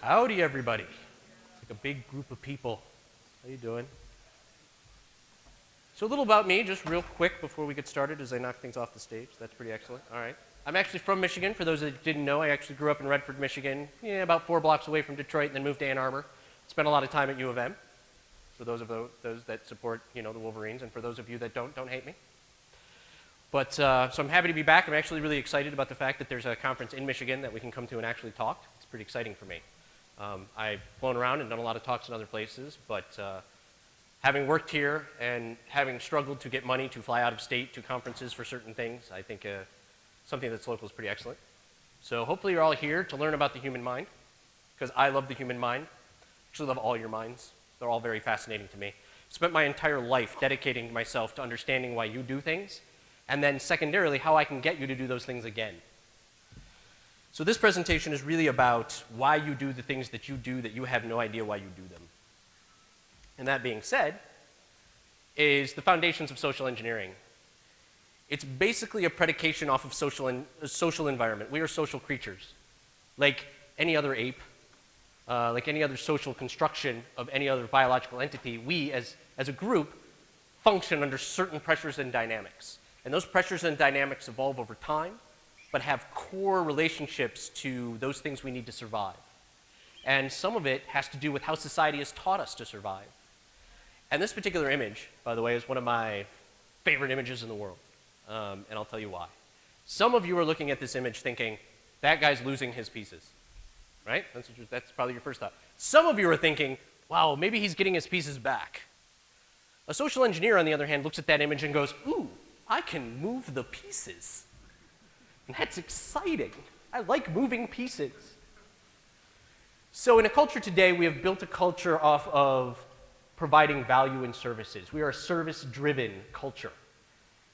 Howdy, everybody. It's like a big group of people. How you doing? So a little about me, just real quick before we get started as I knock things off the stage. That's pretty excellent. All right. I'm actually from Michigan. For those that didn't know, I actually grew up in Redford, Michigan, about 4 blocks away from Detroit, and then moved to Ann Arbor. Spent a lot of time at U of M. For those that support, the Wolverines, and for those of you that don't hate me. But so I'm happy to be back. I'm actually really excited about the fact that there's a conference in Michigan that we can come to and actually talk. It's pretty exciting for me. I've flown around and done a lot of talks in other places, but having worked here and having struggled to get money to fly out of state to conferences for certain things, I think something that's local is pretty excellent. So hopefully you're all here to learn about the human mind, because I love the human mind. I actually love all your minds. They're all very fascinating to me. Spent my entire life dedicating myself to understanding why you do things, and then secondarily, how I can get you to do those things again. So this presentation is really about why you do the things that you do that you have no idea why you do them. And that being said, is the foundations of social engineering. It's basically a predication off of social environment. We are social creatures. Like any other ape, like any other social construction of any other biological entity, we as a group function under certain pressures and dynamics. And those pressures and dynamics evolve over time, but have core relationships to those things we need to survive. And some of it has to do with how society has taught us to survive. And this particular image, by the way, is one of my favorite images in the world. And I'll tell you why. Some of you are looking at this image thinking, that guy's losing his pieces, right? That's probably your first thought. Some of you are thinking, wow, maybe he's getting his pieces back. A social engineer, on the other hand, looks at that image and goes, ooh, I can move the pieces. And that's exciting. I like moving pieces. So in a culture today, we have built a culture off of providing value and services. We are a service-driven culture.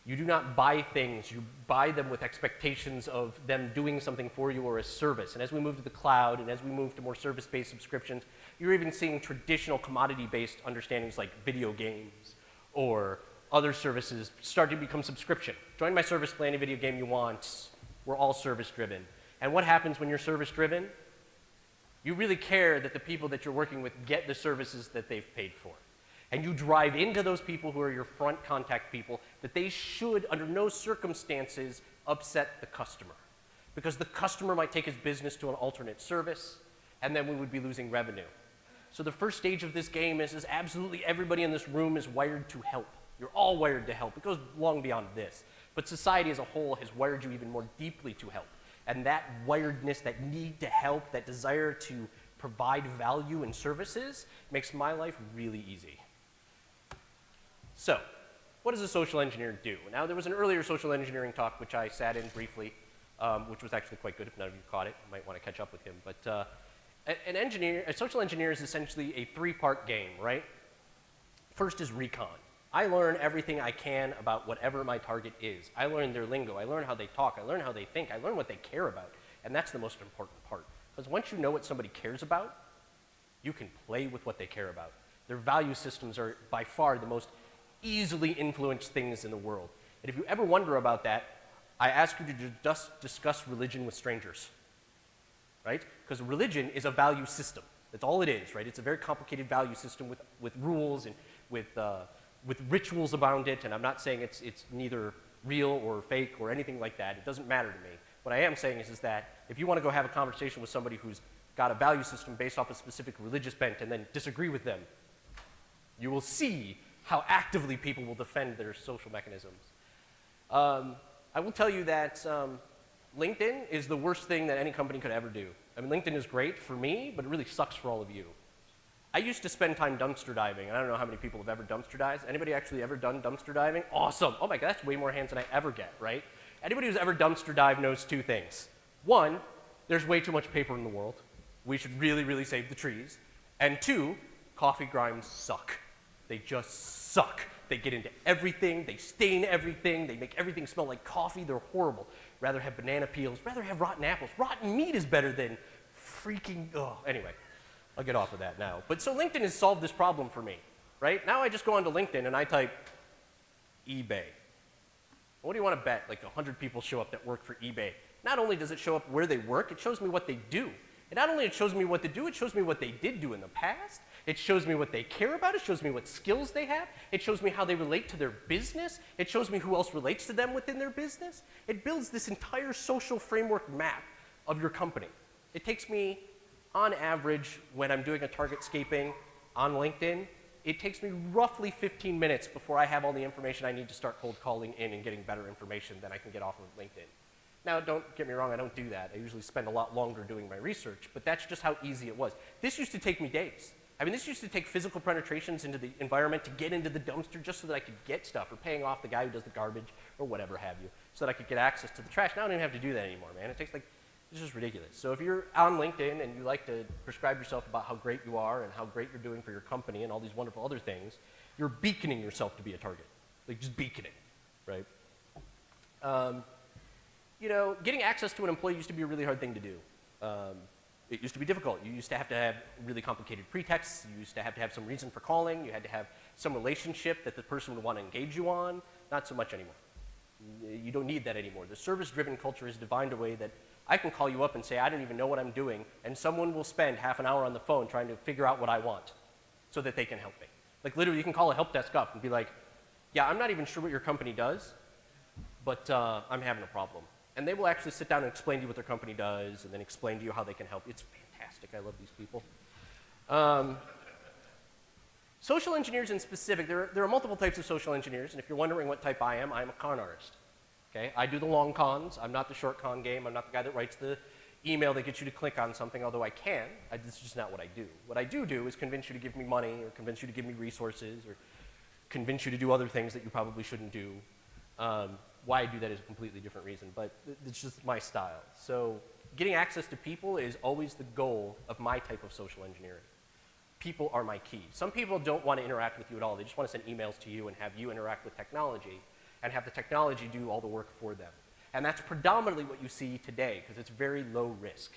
You do not buy things. You buy them with expectations of them doing something for you or a service. And as we move to the cloud and as we move to more service-based subscriptions, you're even seeing traditional commodity-based understandings like video games or other services start to become subscription. Join my service, play any video game you want. We're all service-driven. And what happens when you're service-driven? You really care that the people that you're working with get the services that they've paid for. And you drive into those people who are your front contact people that they should, under no circumstances, upset the customer. Because the customer might take his business to an alternate service, and then we would be losing revenue. So the first stage of this game is absolutely everybody in this room is wired to help. You're all wired to help. It goes long beyond this. But society as a whole has wired you even more deeply to help. And that wiredness, that need to help, that desire to provide value and services makes my life really easy. So, what does a social engineer do? Now, there was an earlier social engineering talk which I sat in briefly, which was actually quite good. If none of you caught it, you might want to catch up with him. But a social engineer is essentially a 3-part game, right? First is recon. I learn everything I can about whatever my target is. I learn their lingo. I learn how they talk. I learn how they think. I learn what they care about. And that's the most important part. Because once you know what somebody cares about, you can play with what they care about. Their value systems are by far the most easily influenced things in the world. And if you ever wonder about that, I ask you to just discuss religion with strangers, right? Because religion is a value system. That's all it is, right? It's a very complicated value system with rules and with rituals around it, and I'm not saying it's neither real or fake or anything like that. It doesn't matter to me. What I am saying is that if you want to go have a conversation with somebody who's got a value system based off a specific religious bent and then disagree with them, you will see how actively people will defend their social mechanisms. I will tell you that LinkedIn is the worst thing that any company could ever do. I mean, LinkedIn is great for me, but it really sucks for all of you. I used to spend time dumpster diving, and I don't know how many people have ever dumpster dived. Anybody actually ever done dumpster diving? Awesome. Oh my God, that's way more hands than I ever get, right? Anybody who's ever dumpster dived knows 2 things. 1, there's way too much paper in the world. We should really, really save the trees. And 2, coffee grinds suck. They just suck. They get into everything, they stain everything, they make everything smell like coffee, they're horrible. Rather have banana peels, rather have rotten apples. Rotten meat is better than freaking, anyway. I'll get off of that now. But so LinkedIn has solved this problem for me, right? Now I just go onto LinkedIn and I type eBay. What do you want to bet? Like 100 people show up that work for eBay. Not only does it show up where they work, it shows me what they do. And not only it shows me what to do, it shows me what they did do in the past. It shows me what they care about. It shows me what skills they have. It shows me how they relate to their business. It shows me who else relates to them within their business. It builds this entire social framework map of your company. It takes me, on average, when I'm doing a target scaping on LinkedIn, it takes me roughly 15 minutes before I have all the information I need to start cold calling in and getting better information than I can get off of LinkedIn. Now, don't get me wrong, I don't do that. I usually spend a lot longer doing my research, but that's just how easy it was. This used to take me days. I mean, this used to take physical penetrations into the environment to get into the dumpster just so that I could get stuff, or paying off the guy who does the garbage, or whatever have you, so that I could get access to the trash. Now I don't even have to do that anymore, man. It takes like, it's just ridiculous. So if you're on LinkedIn and you like to prescribe yourself about how great you are and how great you're doing for your company and all these wonderful other things, you're beaconing yourself to be a target. Like, just beaconing, right? You know, getting access to an employee used to be a really hard thing to do. It used to be difficult. You used to have really complicated pretexts. You used to have some reason for calling. You had to have some relationship that the person would want to engage you on. Not so much anymore. You don't need that anymore. The service-driven culture is defined a way that I can call you up and say, I don't even know what I'm doing, and someone will spend half an hour on the phone trying to figure out what I want so that they can help me. Like, literally, you can call a help desk up and be like, yeah, I'm not even sure what your company does, but I'm having a problem. And they will actually sit down and explain to you what their company does, and then explain to you how they can help. It's fantastic. I love these people. Social engineers in specific, there are multiple types of social engineers, and if you're wondering what type I am a con artist. Okay? I do the long cons. I'm not the short con game. I'm not the guy that writes the email that gets you to click on something, although I can. This is just not what I do. What I do is convince you to give me money, or convince you to give me resources, or convince you to do other things that you probably shouldn't do. Why I do that is a completely different reason, but it's just my style. So getting access to people is always the goal of my type of social engineering. People are my key. Some people don't want to interact with you at all. They just want to send emails to you and have you interact with technology and have the technology do all the work for them. And that's predominantly what you see today, because it's very low risk.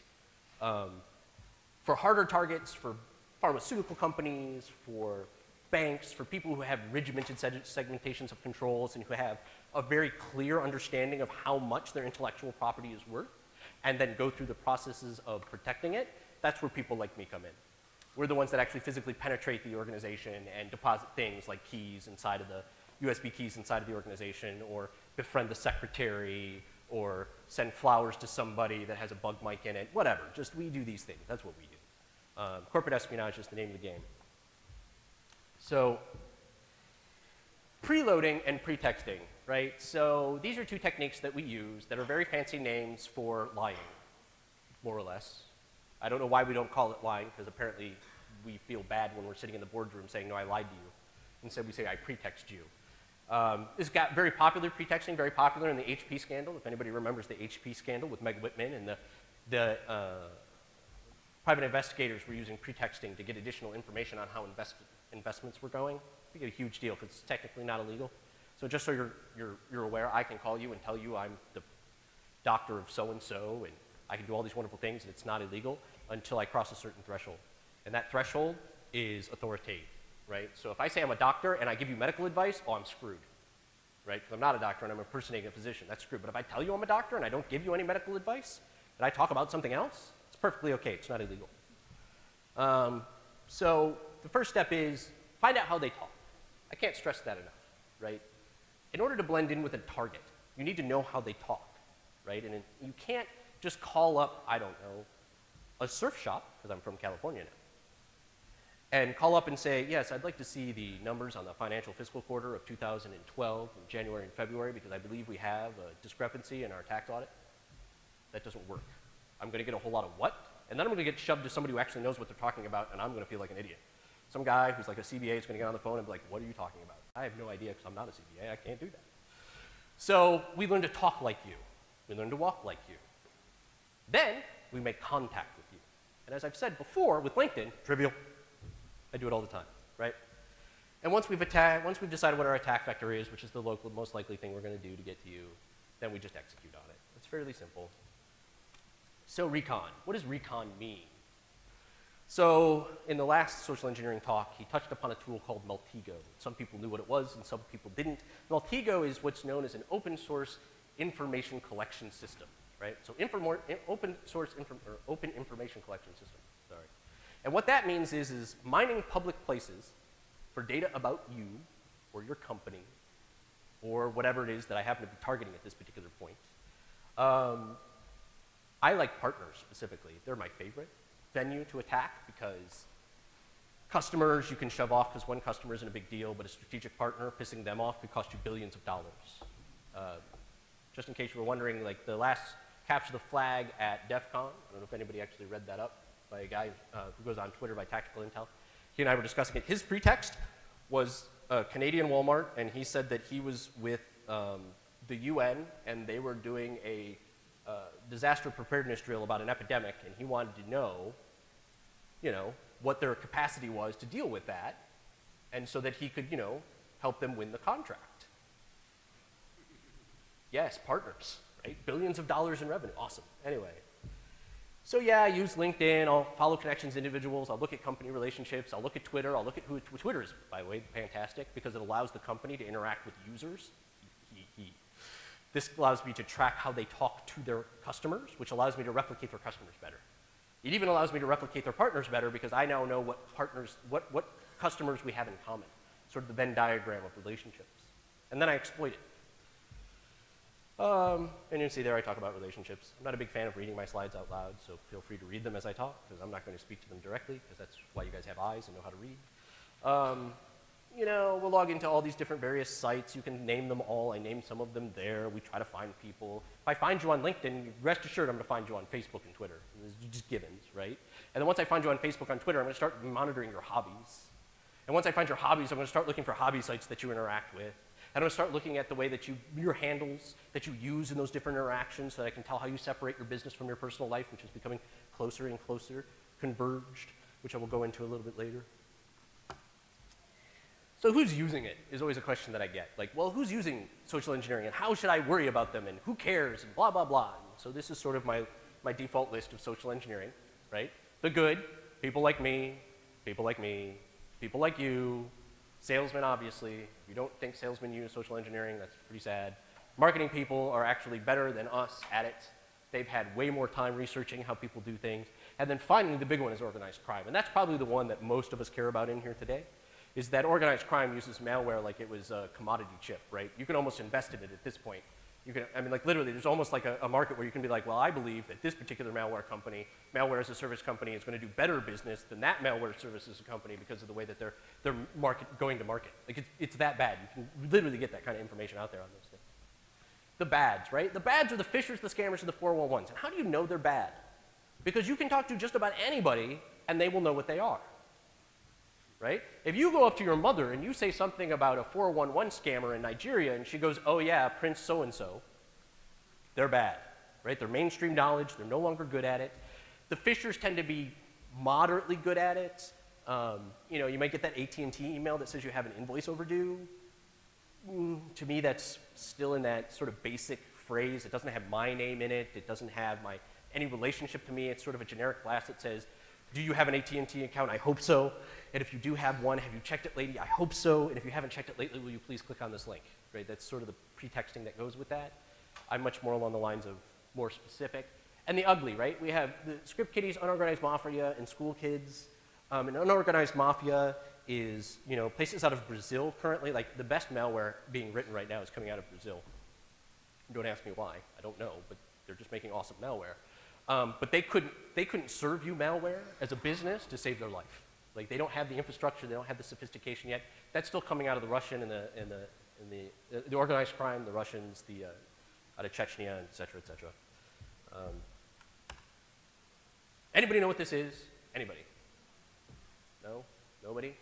For harder targets, for pharmaceutical companies, for banks, for people who have regimented segmentations of controls and who have a very clear understanding of how much their intellectual property is worth, and then go through the processes of protecting it, that's where people like me come in. We're the ones that actually physically penetrate the organization and deposit things like keys inside of the USB keys inside of the organization, or befriend the secretary, or send flowers to somebody that has a bug mic in it, whatever. Just we do these things. That's what we do. Corporate espionage is the name of the game. So preloading and pretexting, right? So these are two techniques that we use that are very fancy names for lying, more or less. I don't know why we don't call it lying, because apparently we feel bad when we're sitting in the boardroom saying, no, I lied to you. Instead, we say, I pretext you. This got very popular, pretexting, very popular in the HP scandal. If anybody remembers the HP scandal with Meg Whitman, and the private investigators were using pretexting to get additional information on how investments were going. We get a huge deal, because it's technically not illegal. So just so you're aware, I can call you and tell you I'm the doctor of so-and-so, and I can do all these wonderful things, and it's not illegal until I cross a certain threshold. And that threshold is authoritative, right? So if I say I'm a doctor and I give you medical advice, oh, I'm screwed, right? Because I'm not a doctor and I'm impersonating a physician. That's screwed. But if I tell you I'm a doctor and I don't give you any medical advice, and I talk about something else, it's perfectly okay. It's not illegal. So the first step is find out how they talk. I can't stress that enough, right? In order to blend in with a target, you need to know how they talk, right? And you can't just call up, I don't know, a surf shop, because I'm from California now, and call up and say, yes, I'd like to see the numbers on the financial fiscal quarter of 2012 in January and February, because I believe we have a discrepancy in our tax audit. That doesn't work. I'm going to get a whole lot of what? And then I'm going to get shoved to somebody who actually knows what they're talking about, and I'm going to feel like an idiot. Some guy who's like a CBA is going to get on the phone and be like, what are you talking about? I have no idea, because I'm not a CBA. I can't do that. So we learn to talk like you. We learn to walk like you. Then we make contact with you. And as I've said before with LinkedIn, trivial. I do it all the time, right? And once we've decided what our attack vector is, which is the most likely thing we're going to do to get to you, then we just execute on it. It's fairly simple. So recon. What does recon mean? So in the last social engineering talk, he touched upon a tool called Maltego. Some people knew what it was, and some people didn't. Maltego is what's known as an open source information collection system. right? So open source or open information collection system, sorry. And what that means is mining public places for data about you or your company or whatever it is that I happen to be targeting at this particular point. I like partners specifically. They're my favorite venue to attack because customers you can shove off because one customer isn't a big deal, but a strategic partner, pissing them off could cost you billions of dollars. Just in case you were wondering, like the last capture the flag at DEF CON, I don't know if anybody actually read that up by a guy who goes on Twitter by Tactical Intel. He and I were discussing it. His pretext was a Canadian Walmart, and he said that he was with the UN, and they were doing a disaster preparedness drill about an epidemic, and he wanted to know, what their capacity was to deal with that, and so that he could, help them win the contract. Yes, partners, right? Billions of dollars in revenue, awesome. Anyway, so yeah, I use LinkedIn, I'll follow connections individuals, I'll look at company relationships, I'll look at Twitter, I'll look at who Twitter is, by the way, fantastic, because it allows the company to interact with users. This allows me to track how they talk to their customers, which allows me to replicate their customers better. It even allows me to replicate their partners better because I now know what partners, what customers we have in common, sort of the Venn diagram of relationships. And then I exploit it. And you can see there I talk about relationships. I'm not a big fan of reading my slides out loud, so feel free to read them as I talk, because I'm not going to speak to them directly, because that's why you guys have eyes and know how to read. We'll log into all these different various sites. You can name them all. I named some of them there. We try to find people. If I find you on LinkedIn, rest assured I'm going to find you on Facebook and Twitter. It's just givens, right? And then once I find you on Facebook and Twitter, I'm going to start monitoring your hobbies. And once I find your hobbies, I'm going to start looking for hobby sites that you interact with. I'm going to start looking at the way that your handles that you use in those different interactions so that I can tell how you separate your business from your personal life, which is becoming closer and closer, converged, which I will go into a little bit later. So who's using it is always a question that I get. Like, well, who's using social engineering and how should I worry about them and who cares and blah, blah, blah. And so this is sort of my default list of social engineering, right? The good, people like me, people like me, people like you, salesmen, obviously. If you don't think salesmen use social engineering, that's pretty sad. Marketing people are actually better than us at it. They've had way more time researching how people do things. And then finally, the big one is organized crime. And that's probably the one that most of us care about in here today, is that organized crime uses malware like it was a commodity chip, right? You can almost invest in it at this point. Literally, there's almost like a market where you can be like, well, I believe that this particular malware as a service company is going to do better business than that malware service as a company because of the way that they're going to market. Like, it's that bad. You can literally get that kind of information out there on those things. The bads, right? The bads are the phishers, the scammers, and the 411s. And how do you know they're bad? Because you can talk to just about anybody, and they will know what they are. Right? If you go up to your mother and you say something about a 411 scammer in Nigeria and she goes, oh yeah, Prince so-and-so, they're bad, right? They're mainstream knowledge, they're no longer good at it. The phishers tend to be moderately good at it. You might get that AT&T email that says you have an invoice overdue. To me, that's still in that sort of basic phrase. It doesn't have my name in it. It doesn't have any relationship to me. It's sort of a generic blast that says, do you have an AT&T account? I hope so. And if you do have one, have you checked it lately? I hope so. And if you haven't checked it lately, will you please click on this link? Right? That's sort of the pretexting that goes with that. I'm much more along the lines of more specific. And the ugly, right? We have the script kiddies, unorganized mafia, and school kids. And unorganized mafia is, places out of Brazil currently. Like, the best malware being written right now is coming out of Brazil. Don't ask me why. I don't know, but they're just making awesome malware. But they couldn't serve you malware as a business to save their life. Like, they don't have the infrastructure, they don't have the sophistication yet. That's still coming out of the Russian and the organized crime, the Russians, out of Chechnya, et cetera, et cetera. Anybody know what this is? Anybody? No? Nobody?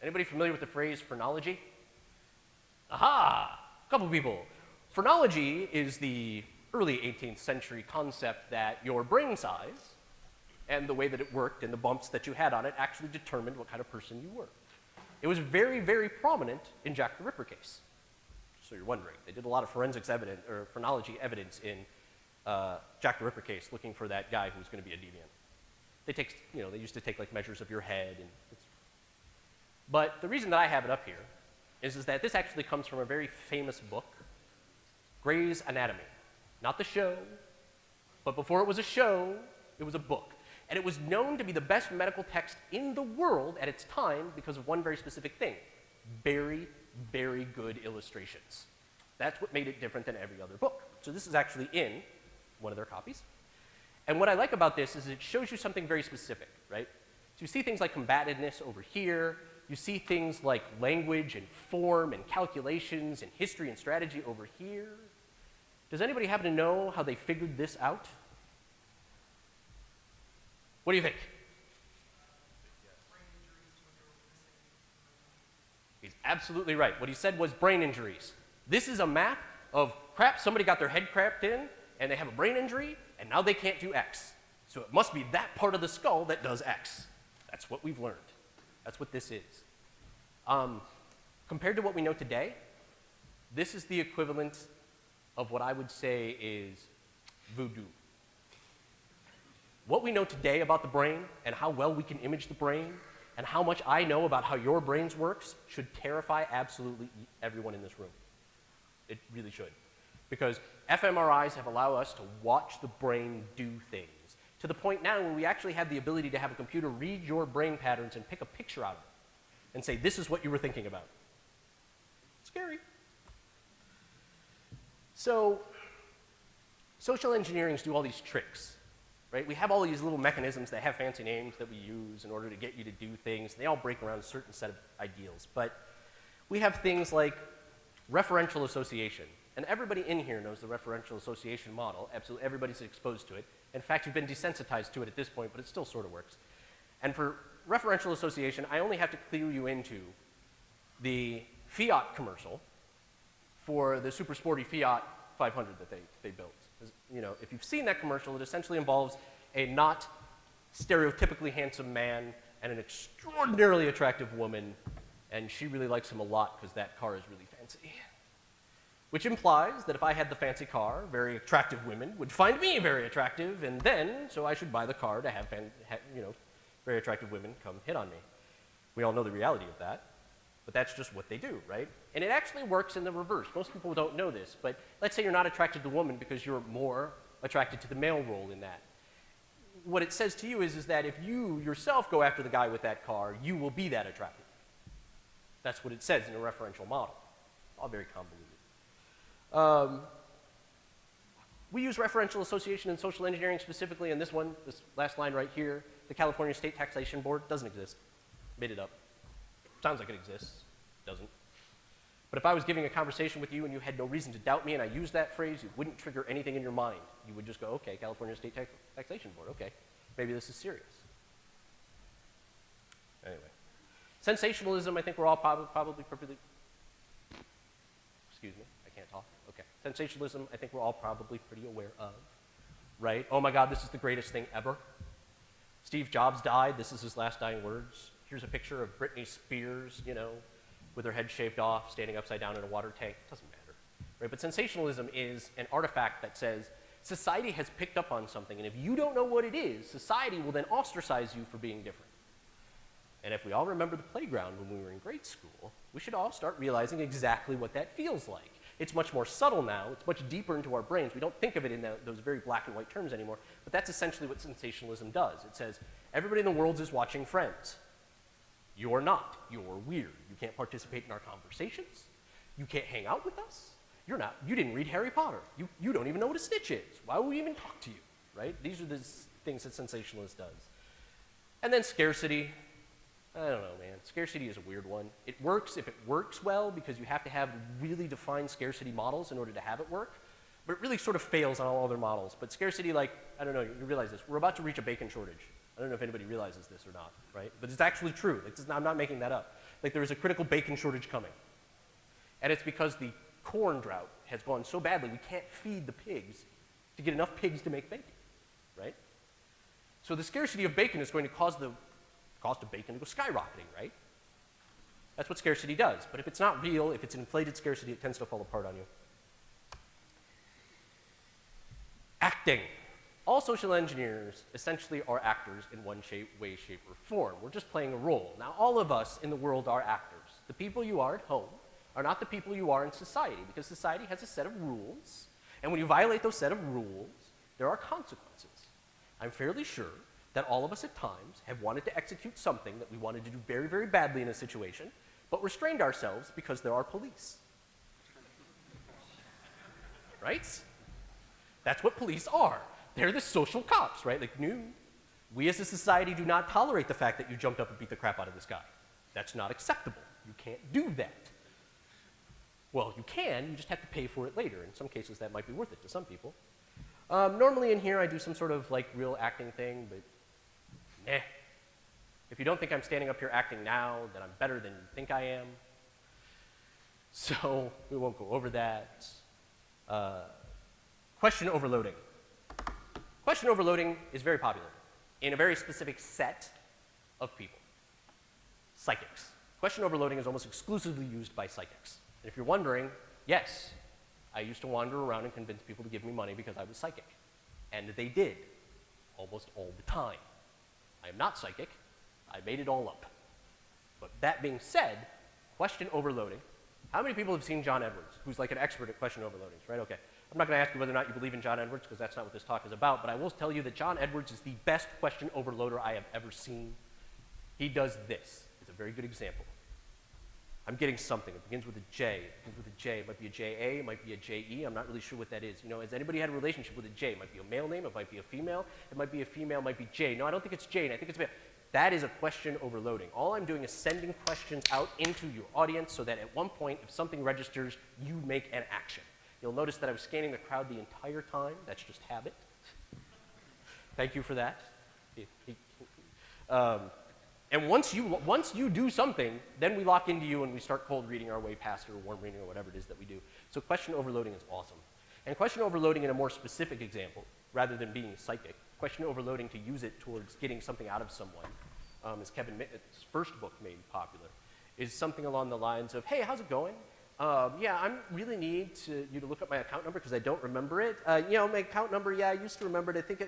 Anybody familiar with the phrase phrenology? Aha! A couple people. Phrenology is the early 18th century concept that your brain size and the way that it worked and the bumps that you had on it actually determined what kind of person you were. It was very, very prominent in Jack the Ripper case. So you're wondering. They did a lot of forensics evidence, or phrenology evidence in Jack the Ripper case looking for that guy who was going to be a deviant. They used to take like measures of your head. But the reason that I have it up here is that this actually comes from a very famous book, Grey's Anatomy. Not the show, But before it was a show, it was a book. And it was known to be the best medical text in the world at its time because of one very specific thing: very, very good illustrations. That's what made it different than every other book. So this is actually in one of their copies. And what I like about this is it shows you something very specific, right? So you see things like combativeness over here. You see things like language and form and calculations and history and strategy over here. Does anybody happen to know how they figured this out? What do you think? He's absolutely right. What he said was brain injuries. This is a map of, crap, somebody got their head cracked in, and they have a brain injury, and now they can't do X. So it must be that part of the skull that does X. That's what we've learned. That's what this is. Compared to what we know today, this is the equivalent of what I would say is voodoo. What we know today about the brain and how well we can image the brain and how much I know about how your brains works should terrify absolutely everyone in this room. It really should. Because fMRIs have allowed us to watch the brain do things to the point now where we actually have the ability to have a computer read your brain patterns and pick a picture out of it and say, this is what you were thinking about. Scary. So social engineering do all these tricks. Right? We have all these little mechanisms that have fancy names that we use in order to get you to do things. They all break around a certain set of ideals. But we have things like referential association. And everybody in here knows the referential association model. Absolutely everybody's exposed to it. In fact, you've been desensitized to it at this point, but it still sort of works. And for referential association, I only have to clue you into the Fiat commercial for the super sporty Fiat 500 that they built. You know, if you've seen that commercial, it essentially involves a not stereotypically handsome man and an extraordinarily attractive woman, and she really likes him a lot because that car is really fancy. Which implies that if I had the fancy car, very attractive women would find me very attractive, and then, so I should buy the car to have very attractive women come hit on me. We all know the reality of that. But that's just what they do, right? And it actually works in the reverse. Most people don't know this, but let's say you're not attracted to the woman because you're more attracted to the male role in that. What it says to you is that if you yourself go after the guy with that car, you will be that attractive. That's what it says in a referential model. All very convoluted. We use referential association in social engineering specifically in this one, this last line right here. The California State Taxation Board doesn't exist. Made it up. Sounds like it exists. Doesn't. But if I was giving a conversation with you and you had no reason to doubt me and I used that phrase, it wouldn't trigger anything in your mind. You would just go, okay, California State Taxation Board, okay. Maybe this is serious. Anyway. Sensationalism, I think we're all probably perfectly, excuse me, I can't talk. Okay. Sensationalism, I think we're all probably pretty aware of, right? Oh my God, this is the greatest thing ever. Steve Jobs died. This is his last dying words. Here's a picture of Britney Spears, you know, with her head shaved off, standing upside down in a water tank. Doesn't matter, right? But sensationalism is an artifact that says society has picked up on something, and if you don't know what it is, society will then ostracize you for being different. And if we all remember the playground when we were in grade school, we should all start realizing exactly what that feels like. It's much more subtle now. It's much deeper into our brains. We don't think of it in those very black and white terms anymore, but that's essentially what sensationalism does. It says, everybody in the world is watching Friends. You're not. You're weird. You can't participate in our conversations. You can't hang out with us. You're not. You didn't read Harry Potter. You don't even know what a snitch is. Why would we even talk to you, right? These are the things that sensationalist does. And then scarcity. I don't know, man. Scarcity is a weird one. It works if it works well because you have to have really defined scarcity models in order to have it work. But it really sort of fails on all other models. But scarcity, like, I don't know, you realize this. We're about to reach a bacon shortage. I don't know if anybody realizes this or not, right? But it's actually true. I'm not making that up. Like, there is a critical bacon shortage coming. And it's because the corn drought has gone so badly, we can't feed the pigs to get enough pigs to make bacon, right? So the scarcity of bacon is going to cause the cost of bacon to go skyrocketing, right? That's what scarcity does. But if it's not real, if it's an inflated scarcity, it tends to fall apart on you. Acting. All social engineers essentially are actors in one way, shape, or form. We're just playing a role. Now, all of us in the world are actors. The people you are at home are not the people you are in society, because society has a set of rules, and when you violate those set of rules, there are consequences. I'm fairly sure that all of us at times have wanted to execute something that we wanted to do very, very badly in a situation, but restrained ourselves because there are police. Right? That's what police are. They're the social cops, right? Like, no, we as a society do not tolerate the fact that you jumped up and beat the crap out of this guy. That's not acceptable. You can't do that. Well, you can, you just have to pay for it later. In some cases, that might be worth it to some people. Normally in here, I do some sort of like real acting thing, but eh. If you don't think I'm standing up here acting now, then I'm better than you think I am. So we won't go over that. Question overloading. Question overloading is very popular in a very specific set of people. Psychics. Question overloading is almost exclusively used by psychics. And if you're wondering, yes, I used to wander around and convince people to give me money because I was psychic. And they did, almost all the time. I am not psychic. I made it all up. But that being said, question overloading. How many people have seen John Edwards, who's like an expert at question overloading, right? Okay. I'm not going to ask you whether or not you believe in John Edwards, because that's not what this talk is about, but I will tell you that John Edwards is the best question overloader I have ever seen. He does this. It's a very good example. I'm getting something. It begins with a J. It begins with a J. It might be a J-A. It might be a J-E. I'm not really sure what that is. You know, has anybody had a relationship with a J? It might be a male name. It might be a female. It might be a female. It might be J. No, I don't think it's Jane. I think it's a male. That is a question overloading. All I'm doing is sending questions out into your audience so that at one point, if something registers, you make an action. You'll notice that I was scanning the crowd the entire time. That's just habit. Thank you for that. And once you do something, then we lock into you and we start cold reading our way past it, or warm reading, or whatever it is that we do. So question overloading is awesome. And question overloading in a more specific example, rather than being psychic, question overloading to use it towards getting something out of someone, as Kevin Mitnick's first book made popular, is something along the lines of, hey, how's it going? Yeah, I really need you to look up my account number because I don't remember it. You know, my account number, yeah, I used to remember it. I think,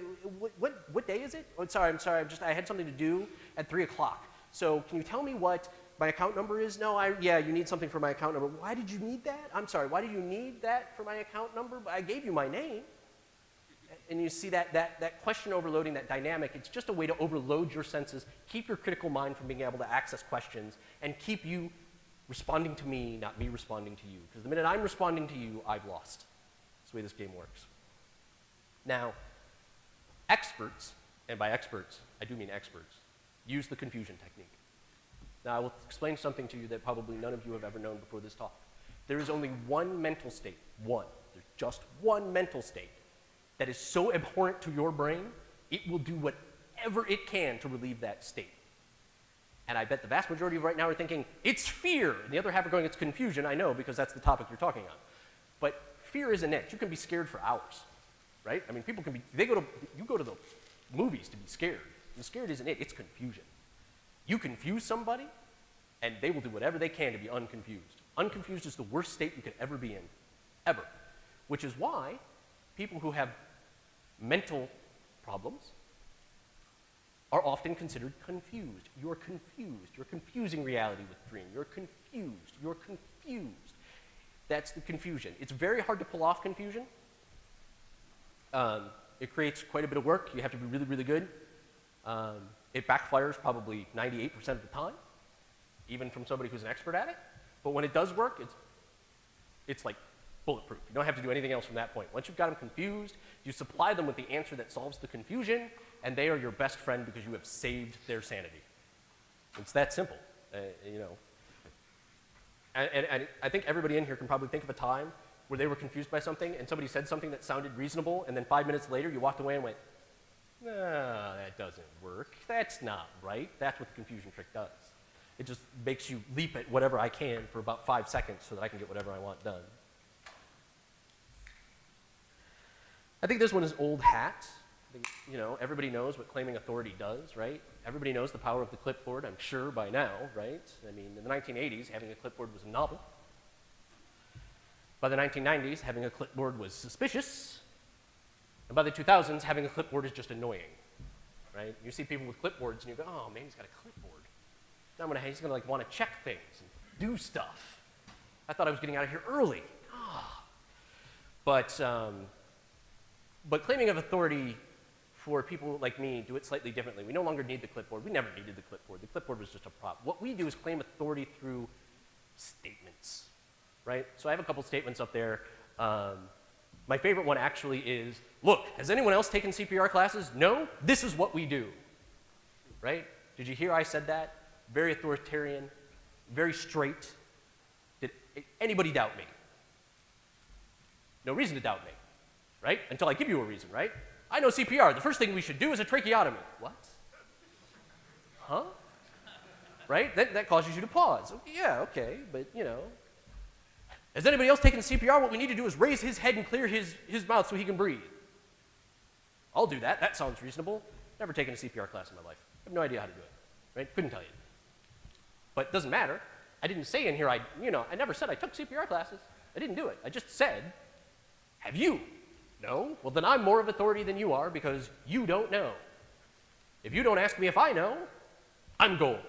what day is it? Oh, sorry, I had something to do at 3 o'clock. So can you tell me what my account number is? No, yeah, you need something for my account number. Why did you need that? I'm sorry, why did you need that for my account number? I gave you my name. And you see that question overloading, that dynamic, it's just a way to overload your senses, keep your critical mind from being able to access questions, and keep you responding to me, not me responding to you. Because the minute I'm responding to you, I've lost. That's the way this game works. Now, experts, and by experts, I do mean experts, use the confusion technique. Now, I will explain something to you that probably none of you have ever known before this talk. There is only one mental state, one. There's just one mental state that is so abhorrent to your brain, it will do whatever it can to relieve that state. And I bet the vast majority of you right now are thinking, it's fear. And the other half are going, it's confusion. I know, because that's the topic you're talking on. But fear isn't it. You can be scared for hours, right? I mean, people can be, you go to the movies to be scared. And scared isn't it, it's confusion. You confuse somebody, and they will do whatever they can to be unconfused. Unconfused is the worst state you could ever be in, ever. Which is why people who have mental problems are often considered confused. You're confused. You're confusing reality with dream. You're confused. You're confused. That's the confusion. It's very hard to pull off confusion. It creates quite a bit of work. You have to be really, really good. It backfires probably 98% of the time, even from somebody who's an expert at it. But when it does work, it's like bulletproof. You don't have to do anything else from that point. Once you've got them confused, you supply them with the answer that solves the confusion, and they are your best friend because you have saved their sanity. It's that simple, you know. And I think everybody in here can probably think of a time where they were confused by something, and somebody said something that sounded reasonable, and then 5 minutes later you walked away and went, no, that doesn't work. That's not right. That's what the confusion trick does. It just makes you leap at whatever I can for about 5 seconds so that I can get whatever I want done. I think this one is old hat. I think, you know, everybody knows what claiming authority does, right? Everybody knows the power of the clipboard, I'm sure, by now, right? I mean, in the 1980s, having a clipboard was novel. By the 1990s, having a clipboard was suspicious. And by the 2000s, having a clipboard is just annoying, right? You see people with clipboards, and you go, oh, man, he's got a clipboard. Now he's going to like, want to check things and do stuff. I thought I was getting out of here early. Oh. But But claiming of authority for people like me do it slightly differently. We no longer need the clipboard. We never needed the clipboard. The clipboard was just a prop. What we do is claim authority through statements, right? So I have a couple statements up there. My favorite one actually is, look, has anyone else taken CPR classes? No? This is what we do, right? Did you hear I said that? Very authoritarian, very straight. Did anybody doubt me? No reason to doubt me, right? Until I give you a reason, right? I know CPR. The first thing we should do is a tracheotomy. What? Huh? Right? That causes you to pause. Yeah, okay, but you know. Has anybody else taken CPR? What we need to do is raise his head and clear his mouth so he can breathe. I'll do that. That sounds reasonable. Never taken a CPR class in my life. I have no idea how to do it. Right? Couldn't tell you. But it doesn't matter. I didn't say in here, I never said I took CPR classes. I didn't do it. I just said, have you? No? Well, then I'm more of authority than you are because you don't know. If you don't ask me if I know, I'm gold.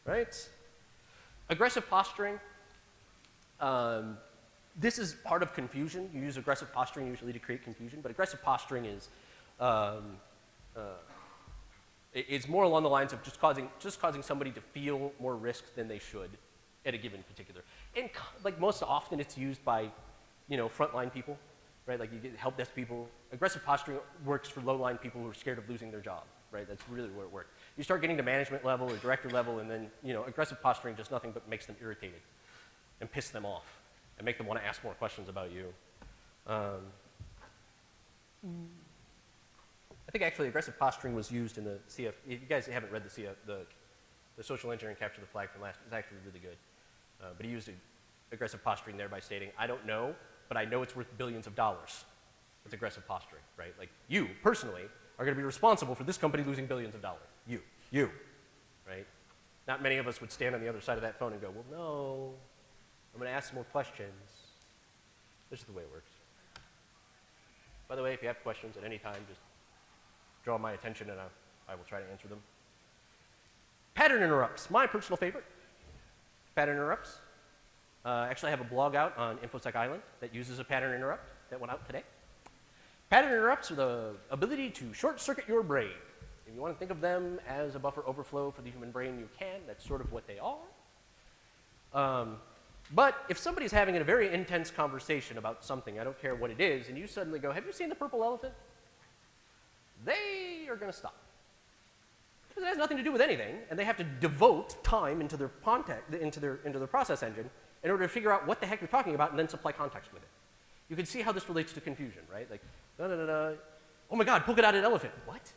Right? Aggressive posturing. This is part of confusion. You use aggressive posturing usually to create confusion, but aggressive posturing is it's more along the lines of just causing somebody to feel more risk than they should at a given particular. And like most often, it's used by frontline people, right? Like you get help desk people. Aggressive posturing works for low-line people who are scared of losing their job, right? That's really where it works. You start getting to management level or director level, and then aggressive posturing does nothing but makes them irritated and piss them off and make them want to ask more questions about you. I think actually aggressive posturing was used in the CF. If you guys haven't read the social engineering capture the flag from last, it's actually really good. But he used aggressive posturing there by stating, I don't know, but I know it's worth billions of dollars. It's aggressive posturing, right? Like you personally are going to be responsible for this company losing billions of dollars. You, right? Not many of us would stand on the other side of that phone and go, well, no, I'm going to ask some more questions. This is the way it works. By the way, if you have questions at any time, just draw my attention and I will try to answer them. Pattern interrupts, my personal favorite. Pattern interrupts. Actually, I have a blog out on InfoSec Island that uses a pattern interrupt that went out today. Pattern interrupts are the ability to short-circuit your brain. If you want to think of them as a buffer overflow for the human brain, you can. That's sort of what they are. But if somebody's having a very intense conversation about something, I don't care what it is, and you suddenly go, have you seen the purple elephant? They are going to stop. Because it has nothing to do with anything, and they have to devote time into their into their process engine in order to figure out what the heck you're talking about and then supply context with it. You can see how this relates to confusion, right? Like, oh my God, polka-dotted elephant. What?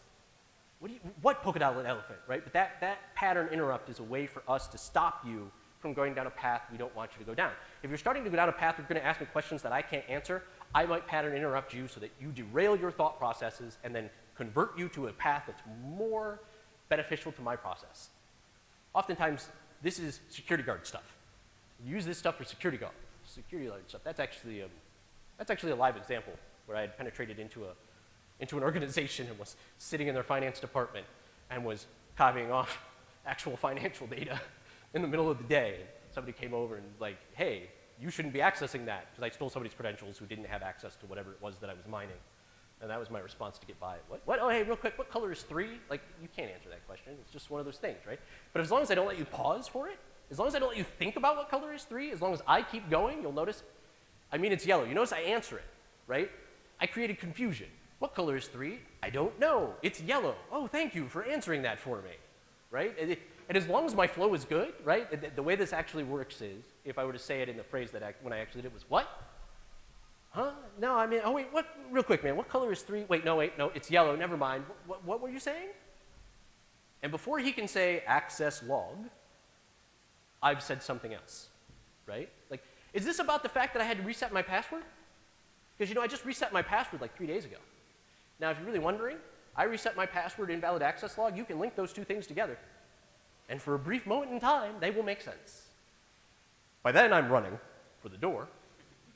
What polka-dotted elephant, right? But that pattern interrupt is a way for us to stop you from going down a path we don't want you to go down. If you're starting to go down a path, you're going to ask me questions that I can't answer, I might pattern interrupt you so that you derail your thought processes and then convert you to a path that's more beneficial to my process. Oftentimes, this is security guard stuff. You use this stuff for security guard stuff. That's actually a live example where I had penetrated into an organization and was sitting in their finance department and was copying off actual financial data in the middle of the day. Somebody came over and like, hey, you shouldn't be accessing that, because I stole somebody's credentials who didn't have access to whatever it was that I was mining. And that was my response to get by. What? Oh, hey, real quick, what color is 3? Like, you can't answer that question. It's just one of those things, right? But as long as I don't let you pause for it, as long as I don't let you think about what color is 3, as long as I keep going, you'll notice, I mean, it's yellow. You notice I answer it, right? I created confusion. What color is 3? I don't know. It's yellow. Oh, thank you for answering that for me, right? And as long as my flow is good, right, the way this actually works is, if I were to say it in the phrase that when I actually did was, what? Huh? No, I mean, oh wait, what? Real quick, man, what color is 3? Wait, no, it's yellow, never mind. What were you saying? And before he can say access log, I've said something else, right? Like, is this about the fact that I had to reset my password? Because, I just reset my password like 3 days ago. Now, if you're really wondering, I reset my password invalid access log. You can link those two things together. And for a brief moment in time, they will make sense. By then, I'm running for the door,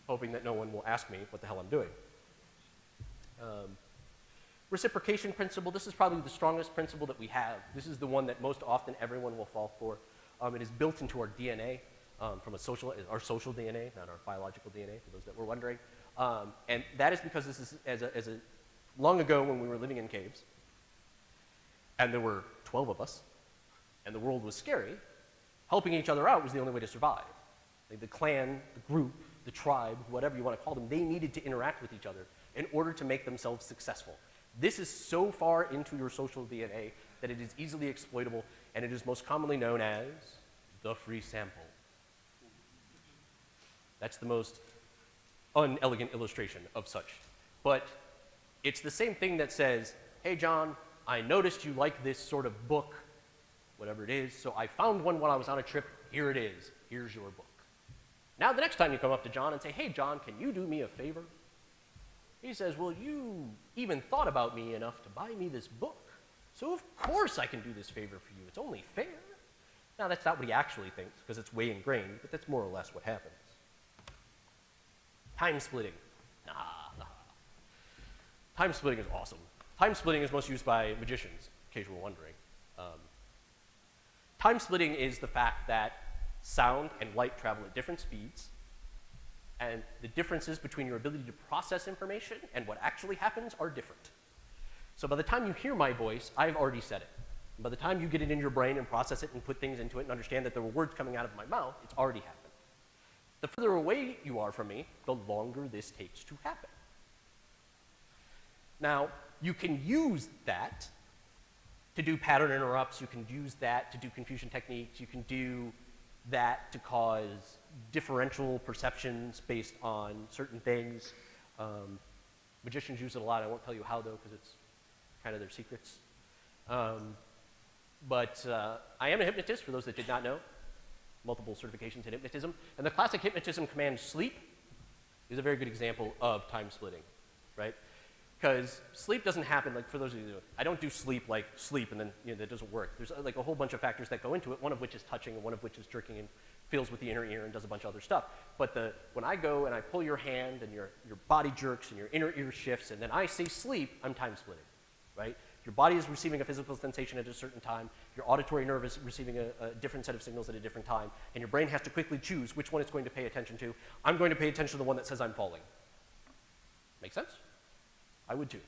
hoping that no one will ask me what the hell I'm doing. Reciprocation principle, this is probably the strongest principle that we have. This is the one that most often everyone will fall for. It is built into our DNA, from our social DNA, not our biological DNA, for those that were wondering. And that is because this is long ago when we were living in caves, and there were 12 of us, and the world was scary, helping each other out was the only way to survive. Like the clan, the group, the tribe, whatever you want to call them, they needed to interact with each other in order to make themselves successful. This is so far into your social DNA that it is easily exploitable, and it is most commonly known as the free sample. That's the most unelegant illustration of such. But it's the same thing that says, hey, John, I noticed you like this sort of book, whatever it is, so I found one while I was on a trip. Here it is. Here's your book. Now, the next time you come up to John and say, hey, John, can you do me a favor? He says, well, you even thought about me enough to buy me this book, so of course I can do this favor for you. It's only fair. Now, that's not what he actually thinks, because it's way ingrained, but that's more or less what happens. Time splitting. Nah. Time splitting is awesome. Time splitting is most used by magicians, in case you were wondering. Time splitting is the fact that sound and light travel at different speeds, and the differences between your ability to process information and what actually happens are different. So by the time you hear my voice, I've already said it. And by the time you get it in your brain and process it and put things into it and understand that there were words coming out of my mouth, it's already happened. The further away you are from me, the longer this takes to happen. Now, you can use that to do pattern interrupts, you can use that to do confusion techniques, you can do that to cause differential perceptions based on certain things. Magicians use it a lot. I won't tell you how, though, because it's kind of their secrets. But I am a hypnotist, for those that did not know. Multiple certifications in hypnotism. And the classic hypnotism command, sleep, is a very good example of time splitting, right? Because sleep doesn't happen, like for those of you who do it, I don't do sleep like sleep and then that doesn't work. There's like a whole bunch of factors that go into it, one of which is touching and one of which is jerking and feels with the inner ear and does a bunch of other stuff. But when I go and I pull your hand and your body jerks and your inner ear shifts and then I say sleep, I'm time splitting, right? Your body is receiving a physical sensation at a certain time, your auditory nerve is receiving a different set of signals at a different time, and your brain has to quickly choose which one it's going to pay attention to. I'm going to pay attention to the one that says I'm falling. Make sense? I would too.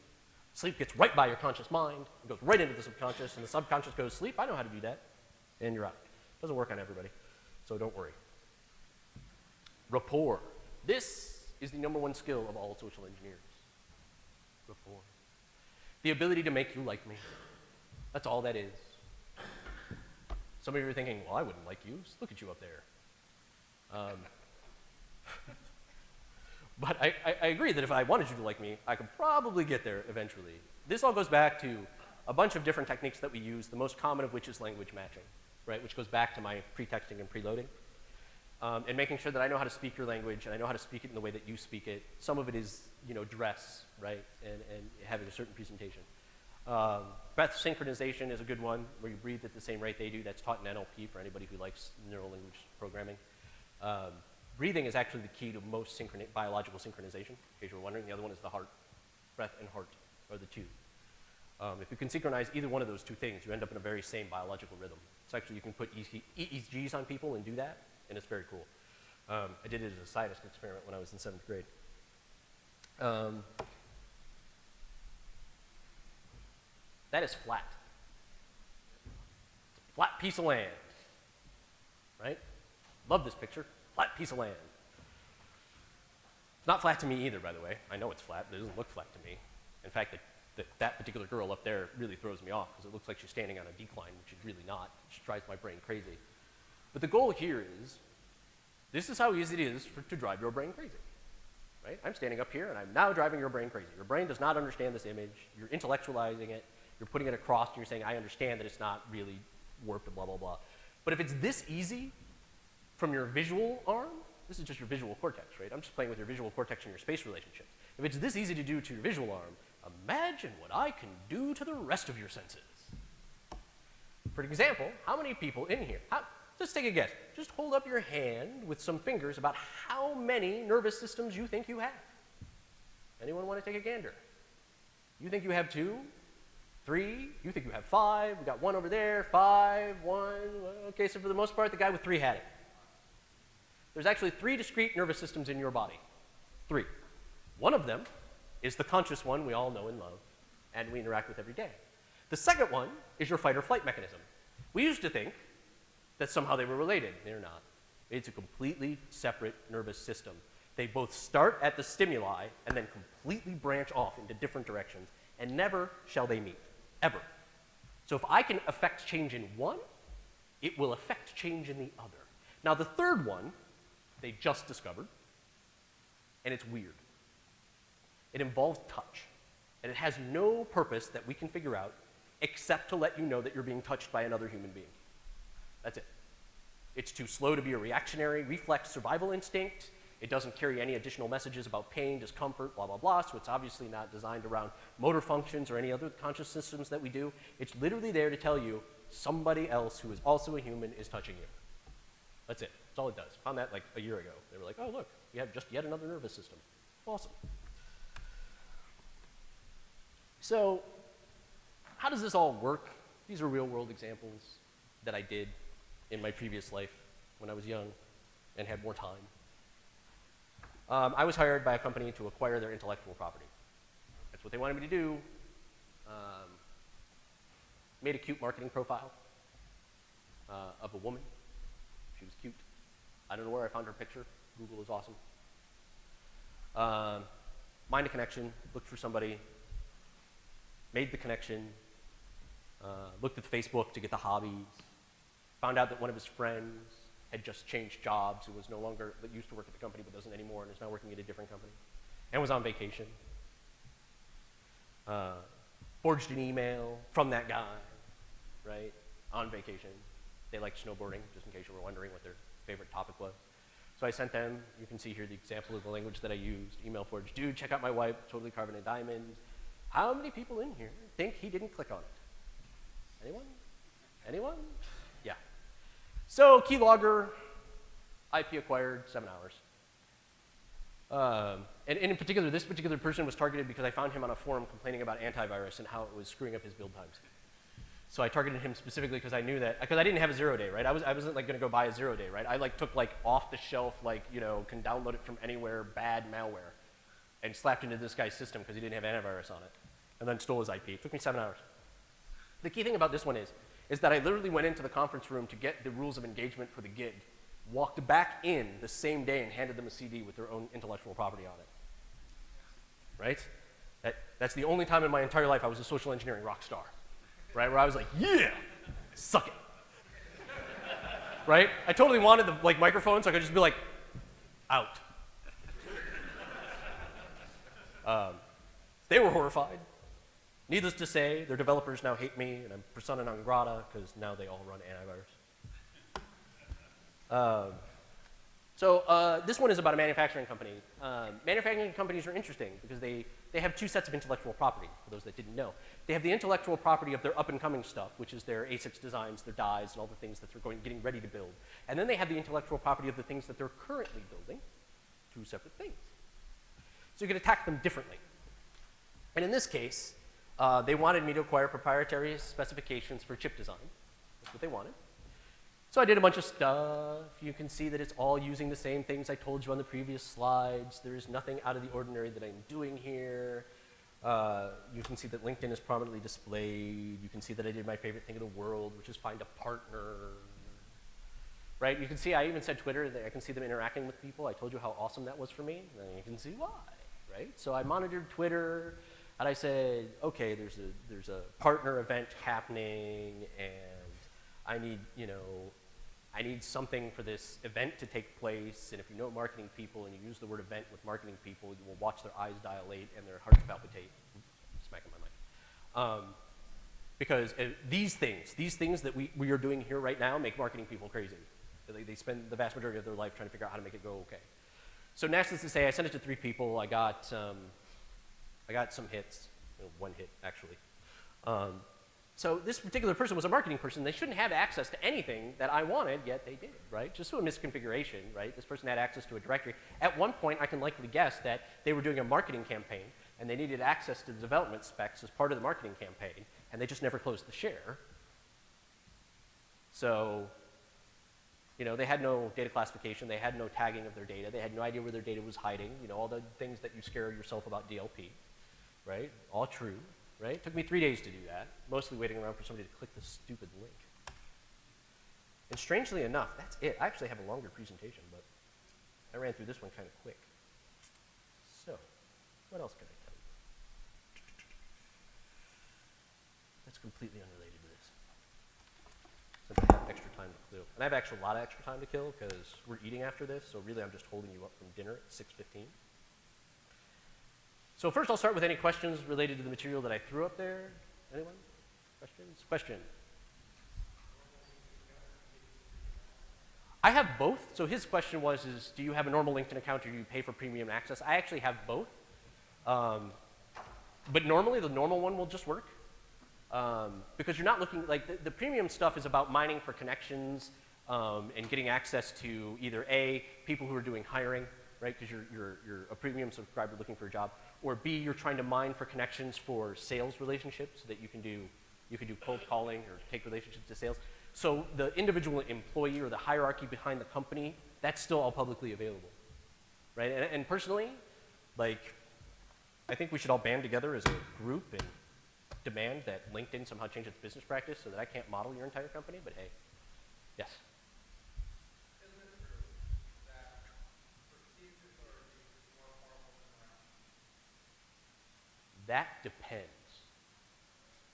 Sleep gets right by your conscious mind, it goes right into the subconscious, and the subconscious goes, sleep, I know how to do that, and you're out. Doesn't work on everybody, so don't worry. Rapport. This is the #1 skill of all social engineers. Rapport. The ability to make you like me. That's all that is. Some of you are thinking, well, I wouldn't like you. Just look at you up there. But I agree that if I wanted you to like me, I could probably get there eventually. This all goes back to a bunch of different techniques that we use, the most common of which is language matching, right? Which goes back to my pretexting and preloading. And making sure that I know how to speak your language and I know how to speak it in the way that you speak it. Some of it is, dress, right? And having a certain presentation. Breath synchronization is a good one, where you breathe at the same rate they do. That's taught in NLP for anybody who likes neural language programming. Breathing is actually the key to most biological synchronization, in case you were wondering. The other one is the heart. Breath and heart are the two. If you can synchronize either one of those two things, you end up in a very same biological rhythm. So actually, you can put EEGs on people and do that, and it's very cool. I did it as a scientist experiment when I was in 7th grade. That is flat. It's a flat piece of land, right? Love this picture. Flat piece of land. It's not flat to me either, by the way. I know it's flat, but it doesn't look flat to me. In fact, that particular girl up there really throws me off because it looks like she's standing on a decline, which is really not. It just drives my brain crazy. But the goal here is, this is how easy it is to drive your brain crazy, right? I'm standing up here and I'm now driving your brain crazy. Your brain does not understand this image. You're intellectualizing it. You're putting it across and you're saying, I understand that it's not really warped and blah, blah, blah. But if it's this easy from your visual arm, this is just your visual cortex, right? I'm just playing with your visual cortex and your space relationships. If it's this easy to do to your visual arm, imagine what I can do to the rest of your senses. For example, how many people in here, just take a guess. Just hold up your hand with some fingers about how many nervous systems you think you have. Anyone want to take a gander? You think you have 2? 3? You think you have 5? We got 1 over there, 5, 1. Okay, so for the most part, the guy with 3 had it. There's actually 3 discrete nervous systems in your body. 3. One of them is the conscious one we all know and love, and we interact with every day. The second one is your fight or flight mechanism. We used to think that somehow they were related. They're not. It's a completely separate nervous system. They both start at the stimuli and then completely branch off into different directions, and never shall they meet, ever. So if I can affect change in one, it will affect change in the other. Now the third one, they just discovered, and it's weird. It involves touch, and it has no purpose that we can figure out except to let you know that you're being touched by another human being. That's it. It's too slow to be a reactionary reflex survival instinct. It doesn't carry any additional messages about pain, discomfort, blah, blah, blah, so it's obviously not designed around motor functions or any other conscious systems that we do. It's literally there to tell you somebody else who is also a human is touching you. That's it. That's all it does. Found that like a year ago. They were like, oh, look, we have just yet another nervous system. Awesome. So how does this all work? These are real-world examples that I did in my previous life when I was young and had more time. I was hired by a company to acquire their intellectual property. That's what they wanted me to do. Made a cute marketing profile of a woman. She was cute. I don't know where I found her picture. Google is awesome. Mined a connection, looked for somebody, made the connection, looked at Facebook to get the hobbies, found out that one of his friends had just changed jobs, who was no longer, that used to work at the company but doesn't anymore and is now working at a different company, and was on vacation. Forged an email from that guy, right, on vacation. They liked snowboarding, just in case you were wondering what their favorite topic was. So I sent them, you can see here the example of the language that I used, email forged, dude, check out my wife, totally carving a diamond. How many people in here think he didn't click on it? Anyone? Anyone? Yeah. So keylogger, IP acquired, 7 hours. And in particular, this particular person was targeted because I found him on a forum complaining about antivirus and how it was screwing up his build times. So I targeted him specifically because I knew that, because I didn't have a 0-day, right? I wasn't like gonna go buy a 0-day, right? I like took like off the shelf, like, you know, can download it from anywhere, bad malware, and slapped into this guy's system because he didn't have antivirus on it, and then stole his IP. It took me 7 hours. The key thing about this one is that I literally went into the conference room to get the rules of engagement for the gig, walked back in the same day and handed them a CD with their own intellectual property on it, right? That's the only time in my entire life I was a social engineering rock star, right? Where I was like, yeah, suck it, right? I totally wanted the like microphone so I could just be like, out. They were horrified. Needless to say, their developers now hate me, and I'm persona non grata because now they all run antivirus. This one is about a manufacturing company. Manufacturing companies are interesting because they have two sets of intellectual property, for those that didn't know. They have the intellectual property of their up-and-coming stuff, which is their ASICs designs, their dies, and all the things that they're getting ready to build. And then they have the intellectual property of the things that they're currently building, two separate things. So you can attack them differently. And in this case, they wanted me to acquire proprietary specifications for chip design. That's what they wanted. So I did a bunch of stuff. You can see that it's all using the same things I told you on the previous slides. There is nothing out of the ordinary that I'm doing here. You can see that LinkedIn is prominently displayed. You can see that I did my favorite thing in the world, which is find a partner. Right? You can see I even said Twitter. I can see them interacting with people. I told you how awesome that was for me. And you can see why. Right? So I monitored Twitter. And I said, okay, there's a partner event happening, and I need something for this event to take place. And if you know marketing people and you use the word event with marketing people, you will watch their eyes dilate and their hearts palpitate. Smacking my mic. Because these things that we are doing here right now make marketing people crazy. They spend the vast majority of their life trying to figure out how to make it go okay. So next to say, I sent it to 3 people. I got some hits, one hit actually. So this particular person was a marketing person. They shouldn't have access to anything that I wanted, yet they did, right? Just through a misconfiguration, right? This person had access to a directory. At one point, I can likely guess that they were doing a marketing campaign, and they needed access to the development specs as part of the marketing campaign, and they just never closed the share. So You know, they had no data classification, they had no tagging of their data, they had no idea where their data was hiding, you know, all the things that you scare yourself about DLP, right? All true, right? It took me 3 days to do that, mostly waiting around for somebody to click this stupid link. And strangely enough, that's it. I actually have a longer presentation, but I ran through this one kind of quick. So, what else can I tell you? That's completely unrelated to this. Since I have extra time to kill. And I have actually a lot of extra time to kill because we're eating after this, so really I'm just holding you up from dinner at 6:15. So first I'll start with any questions related to the material that I threw up there. Anyone? Questions? Question? I have both. So his question was, do you have a normal LinkedIn account or do you pay for premium access? I actually have both. But normally the normal one will just work. Because you're not looking, like the premium stuff is about mining for connections and getting access to either A, people who are doing hiring, right, because you're a premium subscriber looking for a job, or B, you're trying to mine for connections for sales relationships so that you can do cold calling or take relationships to sales. So the individual employee or the hierarchy behind the company, that's still all publicly available, right? And personally, like, I think we should all band together as a group and demand that LinkedIn somehow change its business practice so that I can't model your entire company, but hey, yes? Isn't it true that perceived authority is more powerful than morality? That depends.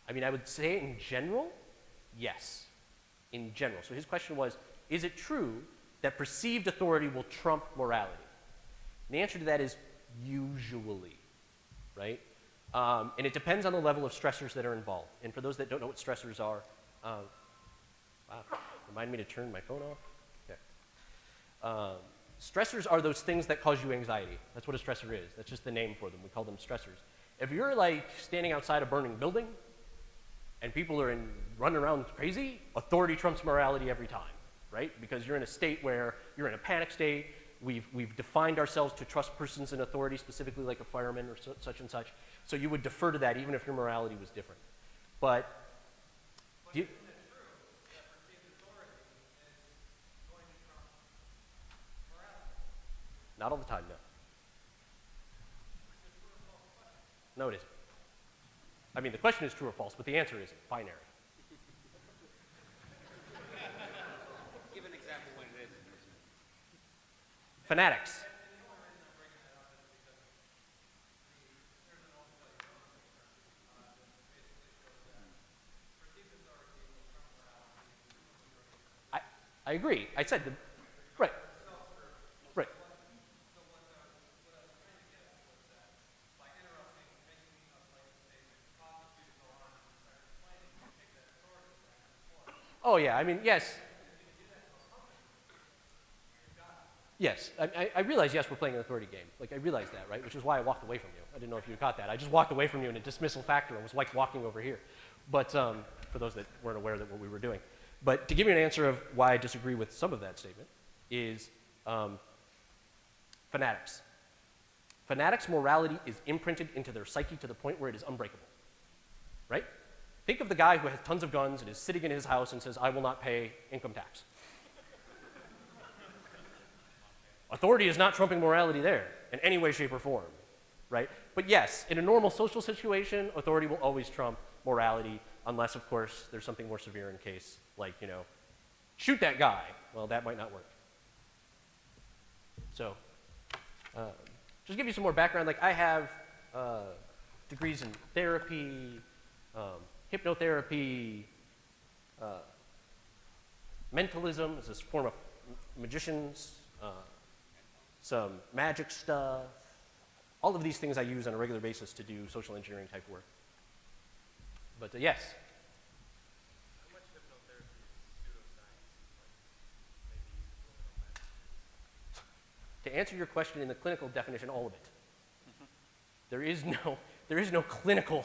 I mean, I would say in general, yes, in general. So his question was, is it true that perceived authority will trump morality? And the answer to that is usually, right? And it depends on the level of stressors that are involved. And for those that don't know what stressors are, wow, remind me to turn my phone off. Okay. Stressors are those things that cause you anxiety. That's what a stressor is. That's just the name for them. We call them stressors. If you're like standing outside a burning building and people are running around crazy, authority trumps morality every time, right? Because you're in a state where you're in a panic state. We've defined ourselves to trust persons in authority, specifically like a fireman or such and such. So you would defer to that even if your morality was different. But isn't it true that perceived authority is going to trump morality? not all the time, no. It's a true or false question. No, it isn't. I mean, the question is true or false, but the answer isn't binary. Give an example when it is. Fanatics. I agree. I said, right, right. So what I was trying to get at was that by interrupting, making a blanket statement, causing you to go on and start explaining, you take that authority back and forth. Oh yeah, I mean, yes. Yes, I realize, yes, we're playing an authority game. Like, I realize that, right? Which is why I walked away from you. I didn't know if you caught that. I just walked away from you in a dismissal factor and was like walking over here. But for those that weren't aware of what we were doing. But to give you an answer of why I disagree with some of that statement is fanatics. Fanatics' morality is imprinted into their psyche to the point where it is unbreakable, right? Think of the guy who has tons of guns and is sitting in his house and says, I will not pay income tax. Authority is not trumping morality there in any way, shape, or form, right? But yes, in a normal social situation, authority will always trump morality, unless, of course, there's something more severe in case, like, you know, shoot that guy. Well, that might not work. So, just to give you some more background, like, I have degrees in therapy, hypnotherapy, mentalism is this form of magicians, some magic stuff. All of these things I use on a regular basis to do social engineering type work. But yes? How much hypnotherapy is pseudoscience? Like maybe subliminal messages? To answer your question in the clinical definition, all of it. There is no clinical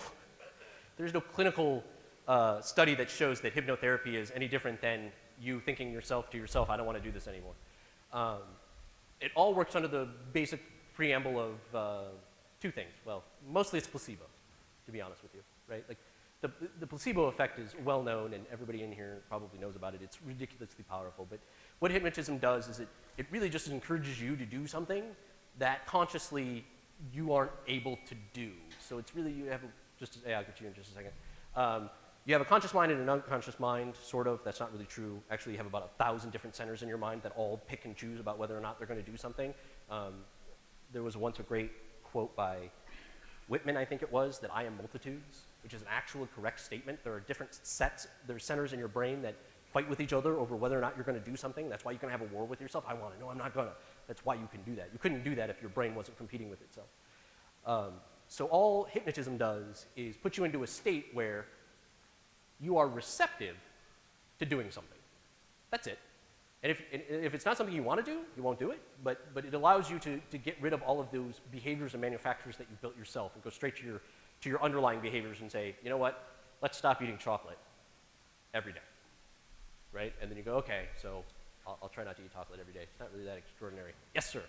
study that shows that hypnotherapy is any different than you thinking yourself to yourself, I don't want to do this anymore. It all works under the basic preamble of two things. Well, mostly it's placebo, to be honest with you, right? Like, the placebo effect is well known, and everybody in here probably knows about it. It's ridiculously powerful. But what hypnotism does is it really just encourages you to do something that consciously you aren't able to do. So it's really, you have, I'll get to you in just a second. You have a conscious mind and an unconscious mind, sort of. That's not really true. Actually, you have about 1,000 different centers in your mind that all pick and choose about whether or not they're going to do something. There was once a great quote by Whitman, I think it was, that I am multitudes, which is an actual correct statement. There are different sets, there's centers in your brain that fight with each other over whether or not you're going to do something. That's why you can have a war with yourself. I want to, no, I'm not going to. That's why you can do that. You couldn't do that if your brain wasn't competing with itself. So all hypnotism does is put you into a state where you are receptive to doing something. That's it. And if it's not something you want to do, you won't do it, but it allows you to get rid of all of those behaviors and manufacturers that you built yourself and go straight to your underlying behaviors and say, you know what, let's stop eating chocolate every day, right? And then you go, okay, so I'll try not to eat chocolate every day. It's not really that extraordinary. Yes, sir.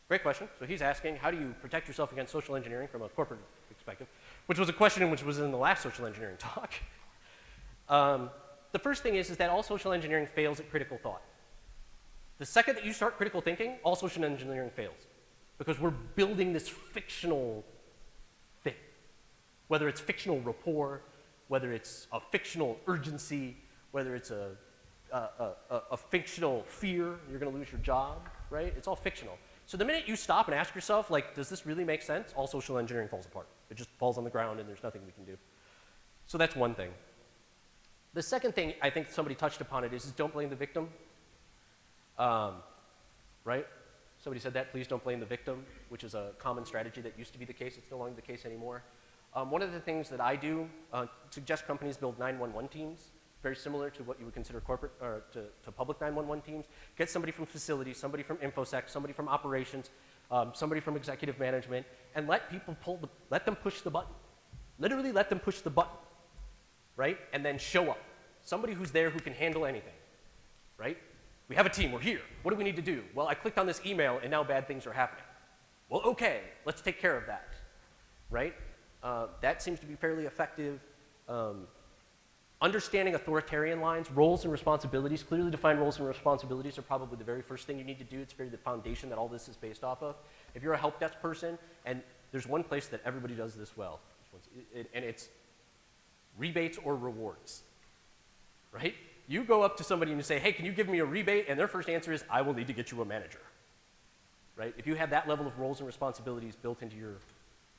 Great question. So he's asking, how do you protect yourself against social engineering from a corporate perspective, which was a question which was in the last social engineering talk. The first thing is that all social engineering fails at critical thought. The second that you start critical thinking, all social engineering fails, because we're building this fictional thing. Whether it's fictional rapport, whether it's a fictional urgency, whether it's a fictional fear, you're going to lose your job, right? It's all fictional. So the minute you stop and ask yourself, like, does this really make sense? All social engineering falls apart. It just falls on the ground and there's nothing we can do. So that's one thing. The second thing, I think somebody touched upon it, is don't blame the victim. Right? Somebody said that, please don't blame the victim, which is a common strategy that used to be the case. It's no longer the case anymore. One of the things that I do, suggest companies build 911 teams, very similar to what you would consider corporate or to public 911 teams. Get somebody from facilities, somebody from InfoSec, somebody from operations, somebody from executive management, and let people let them push the button. Literally let them push the button, right? And then show up. Somebody who's there who can handle anything, right? We have a team, we're here. What do we need to do? Well, I clicked on this email and now bad things are happening. Well, okay, let's take care of that, right? That seems to be fairly effective. Understanding authoritarian lines, roles and responsibilities, clearly defined roles and responsibilities are probably the very first thing you need to do. It's very the foundation that all this is based off of. If you're a help desk person, and there's one place that everybody does this well, and it's rebates or rewards, right? You go up to somebody and you say, hey, can you give me a rebate? And their first answer is, I will need to get you a manager, right? If you have that level of roles and responsibilities built into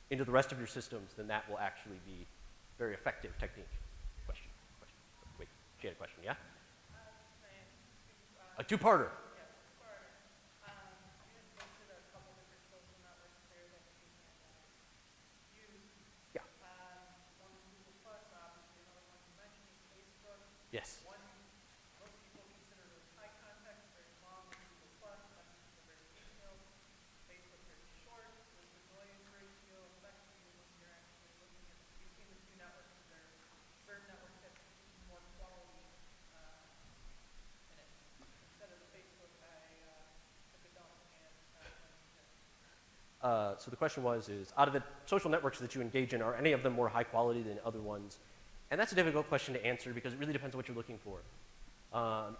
the rest of your systems, then that will actually be a very effective technique. Question. Wait, she had a question, yeah? A two-parter. Yes. One most people consider really high context, very long, Google Plus, messages are very detailed. Facebook very short, risk resilience ratio, effectively when you're actually looking at between the two networks, there are certain networks that have more quality in it. Instead of the Facebook, I took a dump and So the question was, out of the social networks that you engage in, are any of them more high quality than other ones? And that's a difficult question to answer because it really depends on what you're looking for.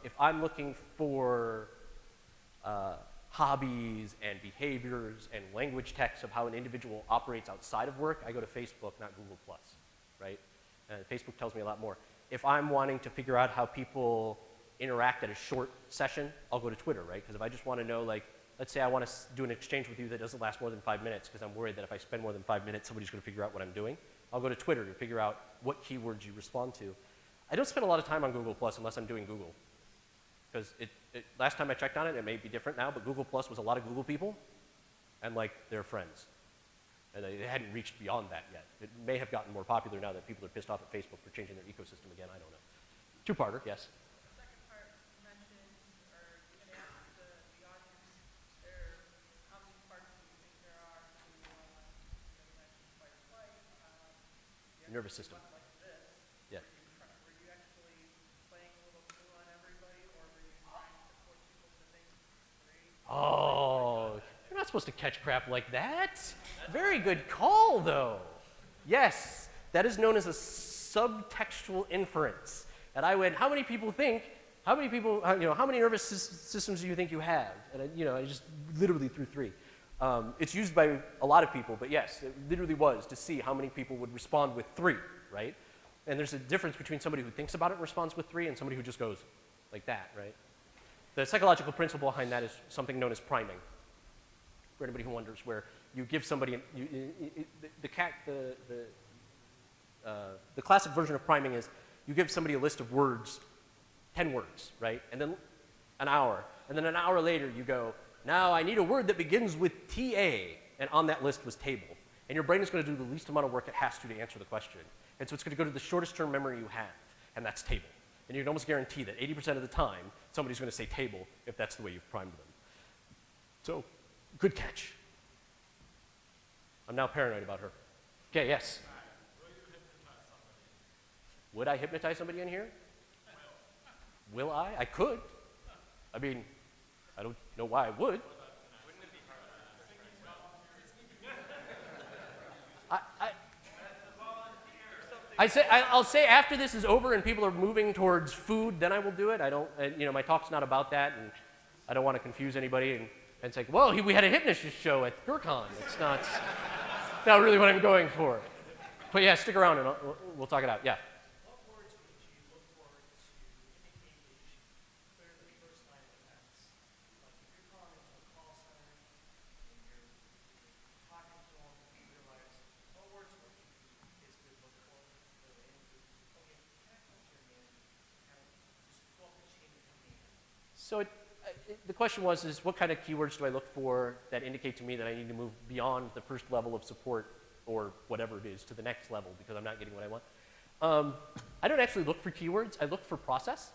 If I'm looking for hobbies and behaviors and language text of how an individual operates outside of work, I go to Facebook, not Google+, right? Facebook tells me a lot more. If I'm wanting to figure out how people interact at a short session, I'll go to Twitter, right? Because if I just want to know, like, let's say I want to do an exchange with you that doesn't last more than 5 minutes because I'm worried that if I spend more than 5 minutes, somebody's going to figure out what I'm doing. I'll go to Twitter to figure out what keywords you respond to. I don't spend a lot of time on Google Plus unless I'm doing Google. Because last time I checked on it, it may be different now, but Google Plus was a lot of Google people and like their friends. And they hadn't reached beyond that yet. It may have gotten more popular now that people are pissed off at Facebook for changing their ecosystem again, I don't know. Two-parter, yes. the second part you mentioned, or you can ask the audience, how many parts do you think there are to you mentioned fight or flight? nervous system. Like this, Yeah. were you actually playing a little clue on everybody, or were you trying to force people to think straight? Oh, you're not supposed to catch crap like that. Very good call, though. Yes, that is known as a subtextual inference. And I went, how many people think, how many people, how many nervous systems do you think you have? And I just literally threw 3. It's used by a lot of people, but yes, it literally was to see how many people would respond with 3, right? And there's a difference between somebody who thinks about it and responds with 3 and somebody who just goes like that, right? The psychological principle behind that is something known as priming. For anybody who wonders, where you give somebody, the classic version of priming is you give somebody a list of words, 10 words, right? And then an hour. And then an hour later you go, now I need a word that begins with TA. And on that list was table. And your brain is going to do the least amount of work it has to answer the question. And so it's going to go to the shortest term memory you have, and that's table. And you can almost guarantee that 80% of the time, somebody's going to say table if that's the way you've primed them. So, good catch. I'm now paranoid about her. Okay, yes? Would I hypnotize somebody in here? Will I? I could. I mean, I don't know why I would. I'll say after this is over and people are moving towards food, then I will do it. I don't, my talk's not about that, and I don't want to confuse anybody and it's like, whoa, we had a hypnotist show at GrrCon. It's not really what I'm going for. But yeah, stick around and we'll talk it out. Yeah. What words would you look for to indicate that you should clear the first line of defense? Like if you're calling into a call center and you're talking to them and you realize, what words would you basically look for? Okay, can I talk to your manager? Kind of just go up the chain of command. So the question was, what kind of keywords do I look for that indicate to me that I need to move beyond the first level of support or whatever it is to the next level because I'm not getting what I want? I don't actually look for keywords. I look for process.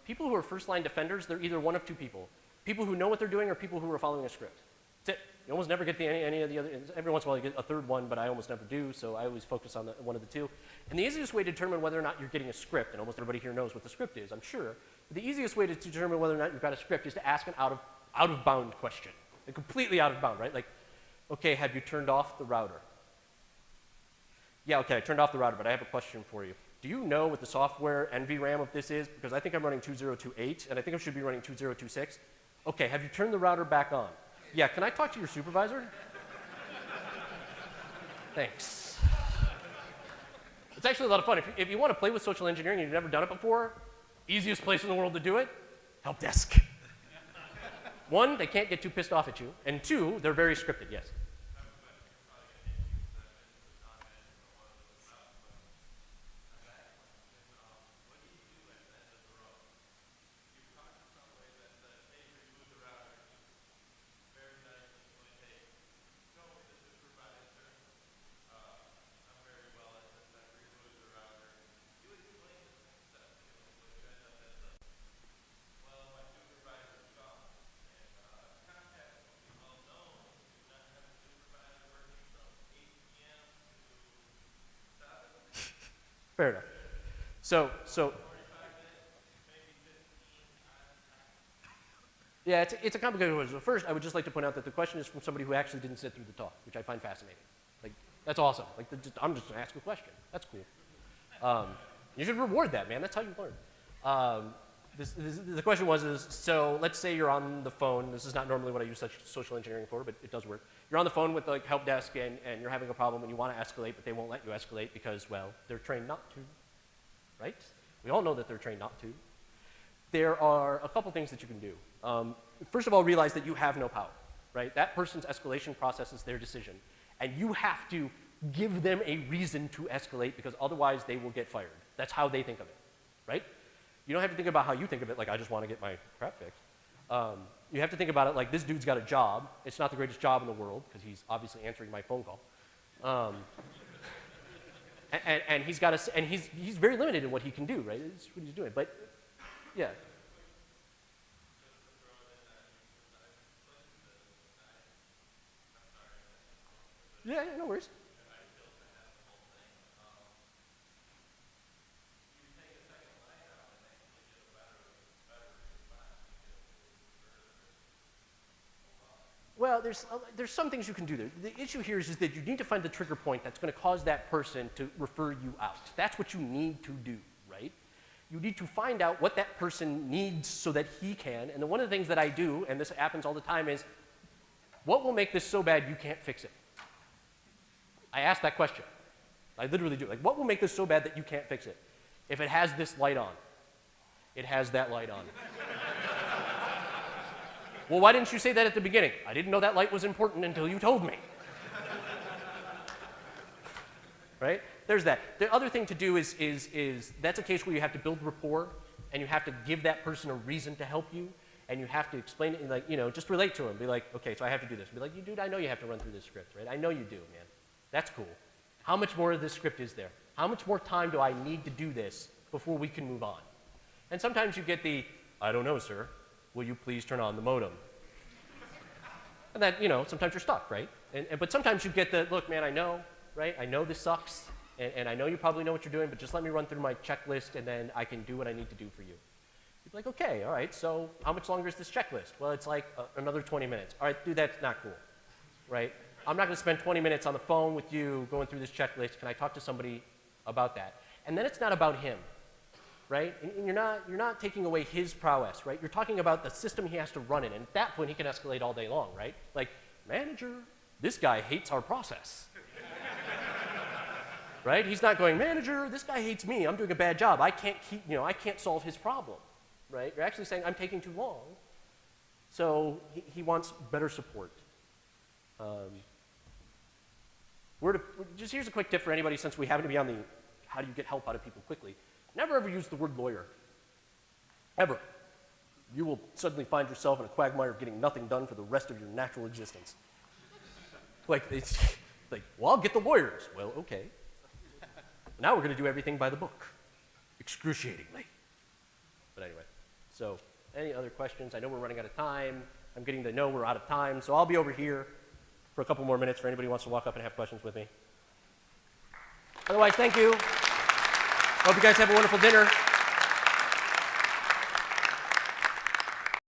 People who are first-line defenders, they're either one of 2 people. People who know what they're doing or people who are following a script. That's it. You almost never get any of the other. Every once in a while you get a third one, but I almost never do, so I always focus on one of the 2. And the easiest way to determine whether or not you're getting a script, and almost everybody here knows what the script is, I'm sure, but the easiest way to determine whether or not you've got a script is to ask an out-of-bound question. A completely out of bound, right? Like, okay, have you turned off the router? Yeah, okay, I turned off the router, but I have a question for you. Do you know what the software NVRAM of this is? Because I think I'm running 2028, and I think I should be running 2026. Okay, have you turned the router back on? Yeah, can I talk to your supervisor? Thanks. It's actually a lot of fun. If you want to play with social engineering and you've never done it before, easiest place in the world to do it, help desk. 1, they can't get too pissed off at you, and 2, they're very scripted, yes. Fair enough. So yeah, it's a complicated question. So first, I would just like to point out that the question is from somebody who actually didn't sit through the talk, which I find fascinating. Like, that's awesome. Like, I'm just going to ask a question. That's cool. You should reward that, man. That's how you learn. The question was, so let's say you're on the phone. This is not normally what I use such social engineering for, but it does work. You're on the phone with the help desk, and you're having a problem, and you want to escalate, but they won't let you escalate because, well, they're trained not to, right? We all know that they're trained not to. There are a couple things that you can do. First of all, realize that you have no power, right? That person's escalation process is their decision, and you have to give them a reason to escalate because otherwise they will get fired. That's how they think of it, right? You don't have to think about how you think of it, like I just want to get my crap fixed. You have to think about it like this dude's got a job. It's not the greatest job in the world because he's obviously answering my phone call. And he's very limited in what he can do, right? It's what he's doing. But yeah. Yeah, no worries. there's some things you can do there. The issue here is that you need to find the trigger point that's going to cause that person to refer you out. That's what you need to do, right? You need to find out what that person needs so that he can. And then one of the things that I do, and this happens all the time, is what will make this so bad you can't fix it? I ask that question. I literally do. Like, what will make this so bad that you can't fix it? If it has this light on, it has that light on. Well, why didn't you say that at the beginning? I didn't know that light was important until you told me. Right? There's that. The other thing to do is that's a case where you have to build rapport, and you have to give that person a reason to help you, and you have to explain it, and like, you know, just relate to them. Be like, okay, so I have to do this. Be like, dude, I know you have to run through this script, right? I know you do, man. That's cool. How much more of this script is there? How much more time do I need to do this before we can move on? And sometimes you get the, I don't know, sir. Will you please turn on the modem? And that, you know, sometimes you're stuck, right? But sometimes you get the, look, man, I know, right? I know this sucks, and I know you probably know what you're doing, but just let me run through my checklist, and then I can do what I need to do for you. You'd be like, okay, all right, so how much longer is this checklist? Well, it's like another 20 minutes. All right, dude, that's not cool, right? I'm not going to spend 20 minutes on the phone with you going through this checklist. Can I talk to somebody about that? And then it's not about him. Right? And you're not taking away his prowess, right? You're talking about the system he has to run in, and at that point he can escalate all day long, right? Like, manager, this guy hates our process. Right? He's not going, manager, this guy hates me, I'm doing a bad job, I can't solve his problem, right? You're actually saying, I'm taking too long. So he wants better support. Just here's a quick tip for anybody, since we happen to be on the how do you get help out of people quickly. Never ever use the word lawyer. Ever. You will suddenly find yourself in a quagmire of getting nothing done for the rest of your natural existence. It's like, well, I'll get the lawyers. Well, okay. Now we're going to do everything by the book. Excruciatingly. But anyway, so any other questions? I know we're running out of time. I'm getting to know we're out of time, so I'll be over here for a couple more minutes for anybody who wants to walk up and have questions with me. Otherwise, thank you. Hope you guys have a wonderful dinner.